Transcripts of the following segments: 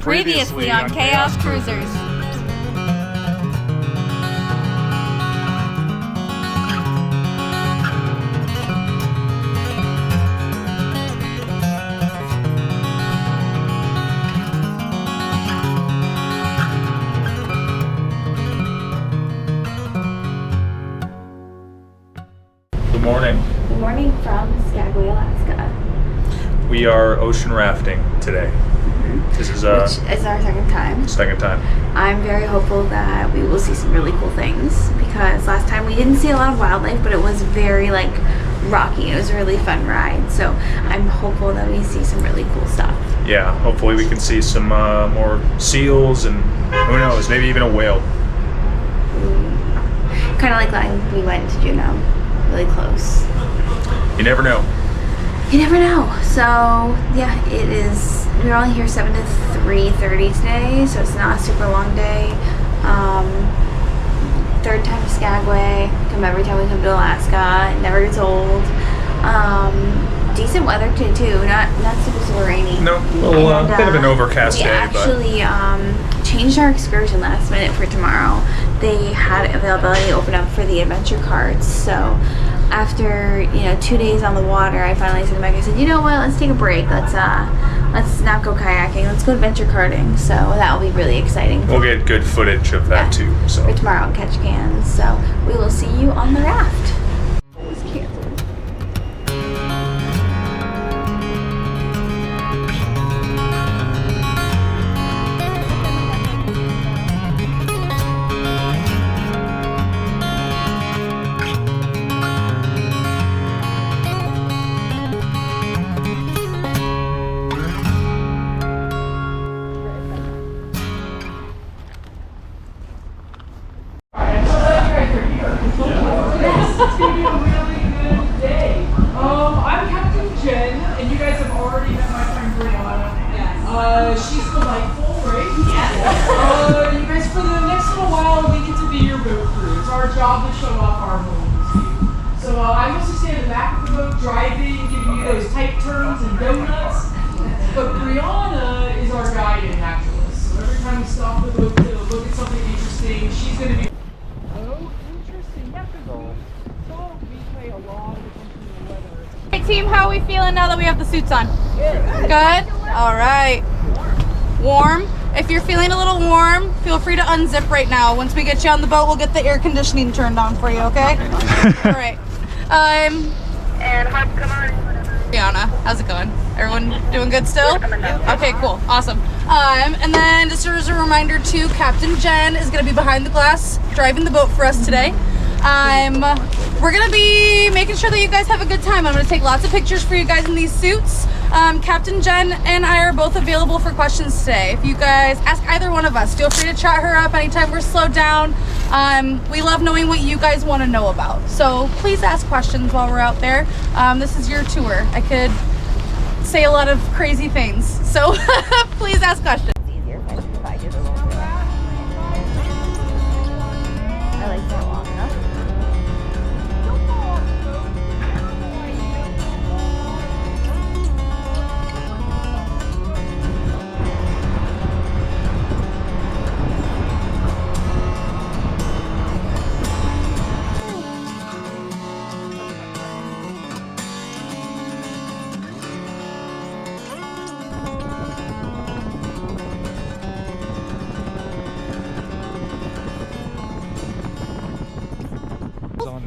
Previously on Chaos Cruisers. Good morning. Good morning from Skagway, Alaska. We are ocean rafting today. This is Which is our second time. second time. I'm very hopeful that we will see some really cool things because last time we didn't see a lot of wildlife, but it was very rocky. It was a really fun ride. So I'm hopeful that we see some really cool stuff. Yeah, hopefully we can see some more seals and who knows, maybe even a whale. Kind of like when we went to Juneau, really close. You never know. You never know. So yeah, it is. We're only here 7 to 3:30 today, so it's not a super long day. Third time to Skagway. Come every time we come to Alaska. It never gets old. Decent weather too. Not super rainy. No, a little bit of an overcast we day, actually changed our excursion last minute for tomorrow. They had availability open up for the adventure cards, so after 2 days on the water, I finally said to Mike, I said, you know what, let's take a break. Let's not go kayaking. Let's go adventure karting. So that will be really exciting. We'll get good footage of that too. So for tomorrow and catch cans. So we will see you on the raft. It was canceled. I'm Captain Jen, and you guys have already met my friend Brianna. Yes. She's delightful, right? Yes. You guys, for the next little while, we get to be your boat crew. It's our job to show off our homes to you. So I mostly stay in the back of the boat driving, giving you those tight turns and donuts. But Brianna is our guide and naturalist. So every time we stop the boat to look at something interesting, she's going to be. Oh, interesting. Yeah, because we pay a lot of attention to the weather. Hey team, how are we feeling now that we have the suits on? Good? Alright. Warm. If you're feeling a little warm, feel free to unzip right now. Once we get you on the boat, we'll get the air conditioning turned on for you, okay? Alright. And come on. Brianna, how's it going? Everyone doing good still? Okay, cool. Awesome. And then just as a reminder too, Captain Jen is going to be behind the glass driving the boat for us today. We're going to be making sure that you guys have a good time. I'm going to take lots of pictures for you guys in these suits. Captain Jen and I are both available for questions today. If you guys ask either one of us, feel free to chat her up anytime we're slowed down. We love knowing what you guys want to know about. So please ask questions while we're out there. This is your tour. I could say a lot of crazy things. So please ask questions. It's easier if I provide you the roll. I like that long enough.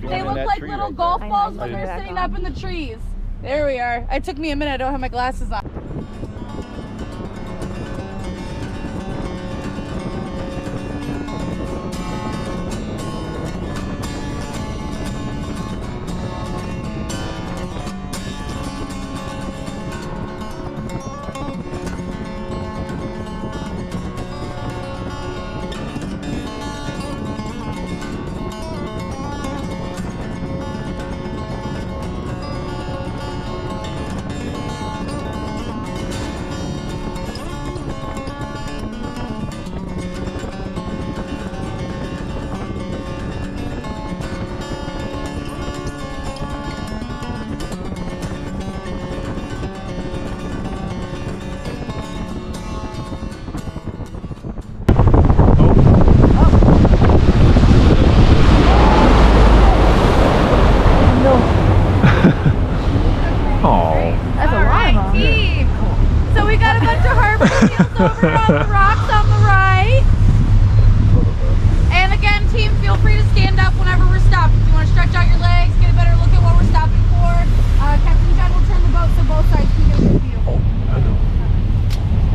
They look like little golf balls when they're sitting up in the trees. There we are. It took me a minute. I don't have my glasses on. seals over on the rocks on the right. And again, team, feel free to stand up whenever we're stopped. If you want to stretch out your legs, get a better look at what we're stopping for. Captain Jen will turn the boat so both sides can get a good view.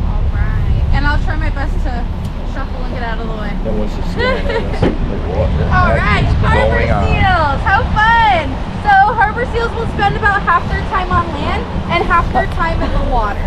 All right. And I'll try my best to shuffle and get out of the way. That was just staring at us. Like, what the All heck right, is harbor going on? seals. How fun! So harbor seals will spend about half their time on land and half their time in the water.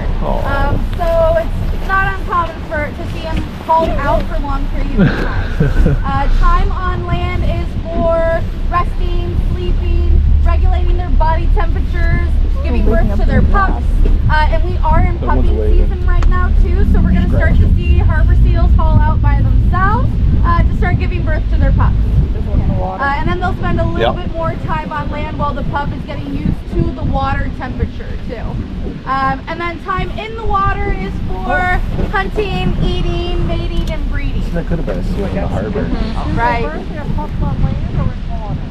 So it's not uncommon to see them hauled out for long periods of time. Time on land is for resting, sleeping, regulating their body temperatures, giving birth to their pups. And we are in pupping season right now too, so we're going to start to see harbor seals haul out by themselves to start giving birth to their pups. And then they'll spend a little bit more time on land while the pup is getting used to the water temperature too. And then time in the water is for hunting, eating, mating, and breeding. That could have been a seal in the harbor. Right.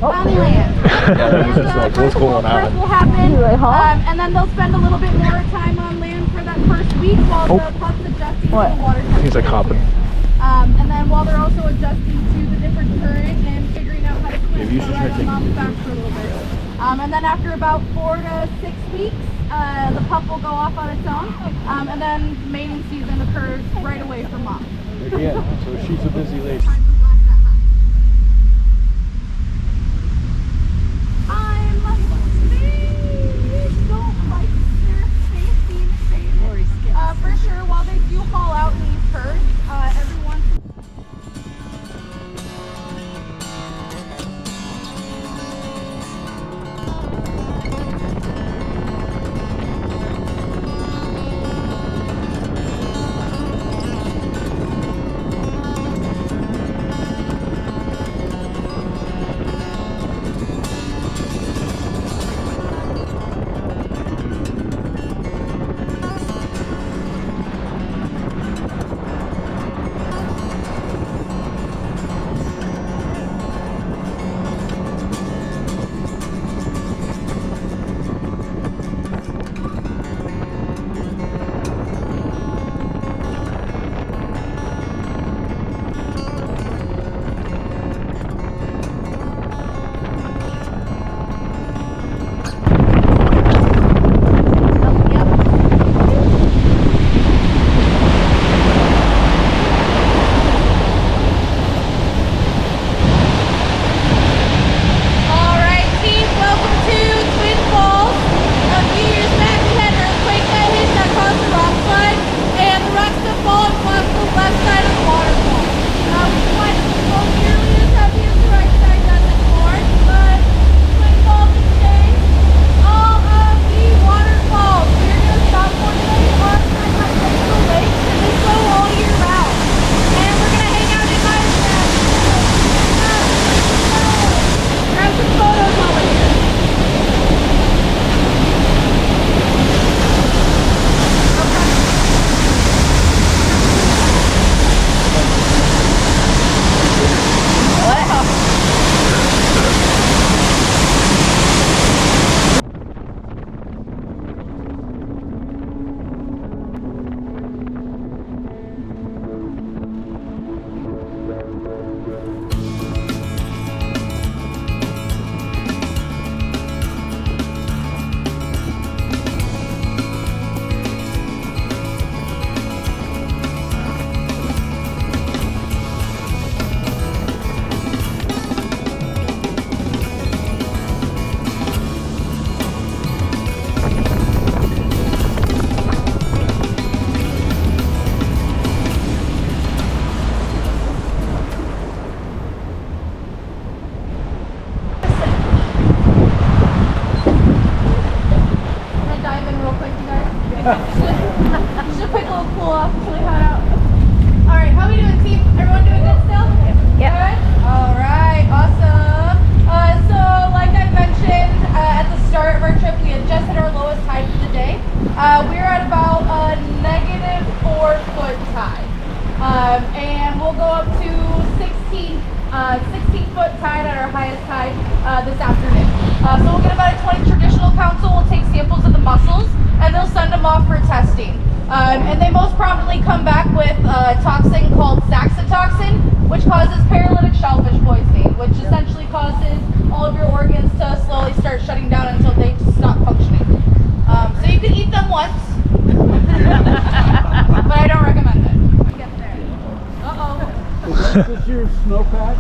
On land. Yeah, it was just like, what's going on? Birth will happen, and then they'll spend a little bit more time on land for that first week while the pup's adjusting to the water temperature. He's like hopping. And then while they're also adjusting to the different current and figuring out how to swim, Maybe you should try on mom's back for a little bit. And then after about 4 to 6 weeks, the pup will go off on its own, and then mating season occurs right away for mom. Again, so she's a busy lady. For sure, while they do haul out in these herds, every once Just a quick little cool off. It's really hot out. All right, how are we doing, team? Everyone doing good still? Yep. Good? All right, awesome. So like I mentioned at the start of our trip, we had just hit our lowest tide for the day. We're at about a -4 foot tide. And we'll go up to 16 foot tide at our highest tide this afternoon. So we'll get about a 20 traditional council. We'll take samples of the mussels and they'll send them off for testing. And they most prominently come back with a toxin called saxitoxin, which causes paralytic shellfish poisoning, which essentially causes all of your organs to slowly start shutting down until they stop functioning. So you can eat them once, but I don't recommend it. Is this your snowpack?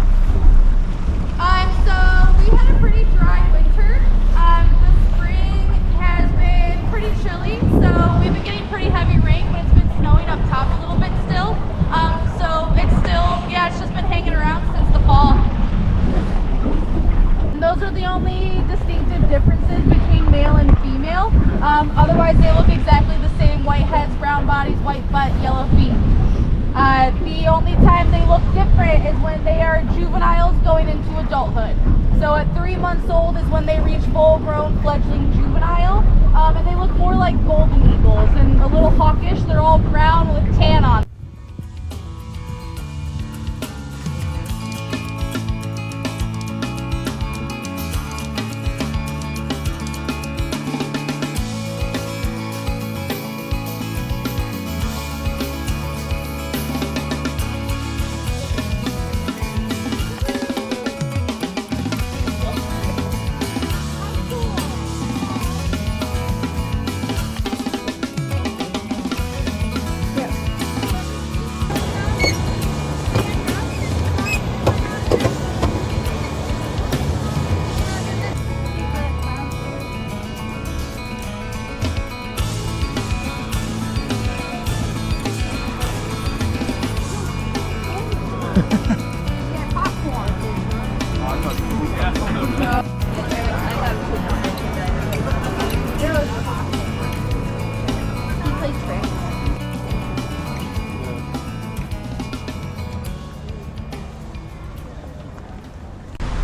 So we had a pretty dry winter. The spring has been pretty chilly, so we've been getting pretty heavy rain, but it's been snowing up top a little bit still. So it's still, yeah, it's just been hanging around since the fall. And those are the only distinctive differences between male and female. Otherwise, they look exactly the same: white heads, brown bodies, white butt, yellow feet. The only time they look different is when they are juveniles going into adulthood. So at 3 months old is when they reach full-grown fledgling juvenile, and they look more like golden eagles and a little hawkish. They're all brown with tan on.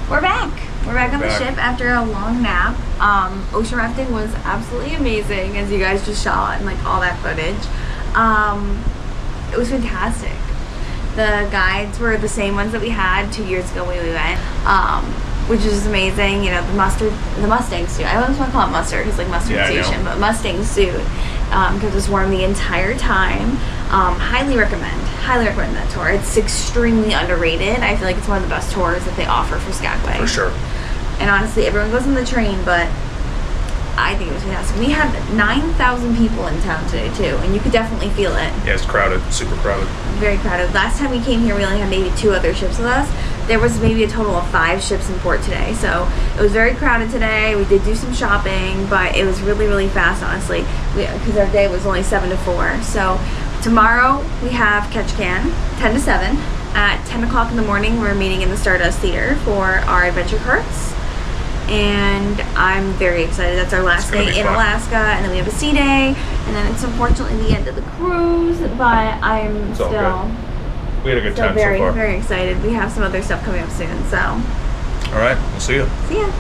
We're back. We're back on the ship after a long nap. Ocean rafting was absolutely amazing, as you guys just saw in like all that footage. It was fantastic. The guides were the same ones that we had 2 years ago when we went, which is amazing. You know, the Mustang suit. I always want to call it mustard because like mustard station, but Mustang suit kept us warm the entire time. Highly recommend that tour. It's extremely underrated. I feel like it's one of the best tours that they offer for Skagway. For sure. And honestly, everyone goes on the train, but I think it was fantastic. We had 9,000 people in town today too, and you could definitely feel it. Yeah, it's crowded, super crowded. Very crowded. Last time we came here, we only had maybe 2 other ships with us. There was maybe a total of 5 ships in port today, so it was very crowded today. We did do some shopping, but it was really, really fast, honestly, because our day was only 7 to 4. So tomorrow we have Ketchikan, 10 to 7. At 10 o'clock in the morning, we're meeting in the Stardust Theater for our adventure carts. And I'm very excited. That's our last day in Alaska, and then we have a sea day, and then it's unfortunately the end of the cruise, but I'm It's all still good. We had a good time very, so far. very excited. We have some other stuff coming up soon, so All right, we'll see you. see ya.